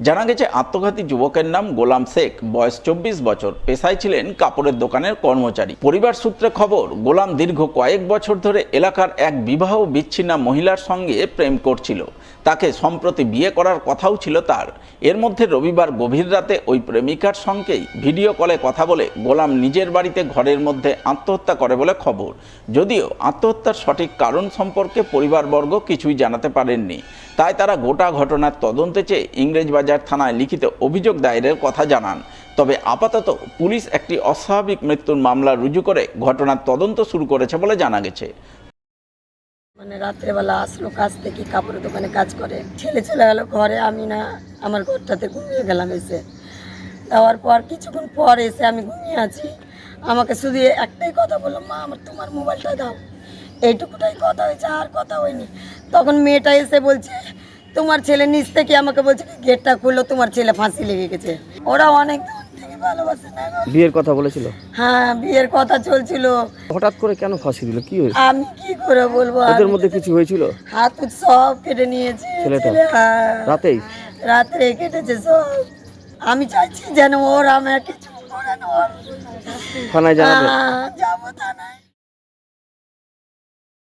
জানা গেছে আত্মঘাতী যুবকের নাম গোলাম শেখ, বয়স 24 বছর, পেশায় ছিলেন কাপড়ের দোকানের কর্মচারী। পরিবার সূত্রে খবর, গোলাম দীর্ঘ কয়েক বছর ধরে এলাকার এক বিবাহ বিচ্ছিন্না মহিলার সঙ্গে প্রেম করছিল। তাকে সম্প্রতি বিয়ে করার কথাও ছিল তার। এর মধ্যে রবিবার গভীর রাতে ওই প্রেমিকার সঙ্গেই ভিডিও কলে কথা বলে গোলাম নিজের বাড়িতে ঘরের মধ্যে আত্মহত্যা করে বলে খবর। যদিও আত্মহত্যার সঠিক কারণ সম্পর্কে পরিবারবর্গ কিছুই জানাতে পারেননি। তাই তারা গোটা ঘটনার তদন্তে চেয়ে ইংরেজবাজার থানায় লিখিত অভিযোগ দায়েরের কথা জানান। তবে আপাতত পুলিশ একটি অস্বাভাবিক মৃত্যুর মামলা রুজু করে ঘটনার তদন্ত শুরু করেছে বলে জানা গেছে। মানে রাত্রেবেলা আসলো কাজ থেকে, কাপড়ের দোকানে কাজ করে, ছেলে চলে গেল ঘরে, আমি না আমার ঘরটাতে ঘুমিয়ে গেলাম। এসে যাওয়ার পর কিছুক্ষণ পর এসে আমি ঘুমিয়ে আছি, আমাকে শুধু একটাই কথা বললো, মা আমার তোমার মোবাইলটা দাও। এইটুকুটাই কথা হয়েছে, আর কথা হয়নি। তখন মেয়েটা এসে বলছে, তোমার ছেলে নিচ থেকে আমাকে বলছে কি গেটটা খুললো, তোমার ছেলে ফাঁসি লেগে গেছে। ওরা অনেক দূর থেকে ভালোবাসে না গো। বিয়ের কথা বলেছিল? হ্যাঁ, বিয়ের কথা চলছিল। হঠাৎ করে কেন ফাঁসি দিল, কি হয়েছে? আমি কি করে বলবো, ওদের আমি মধ্যে কিছু হয়েছিল? হাত উত সব কেটে নিয়েছে ছেলেটা? ছেলে, হ্যাঁ, রাতেই? রাত্রে কেটেছে সব। আমি চাইছি যেন ওর আমার কিছু করে না। থানায় জানাবে? যাবো থানায়।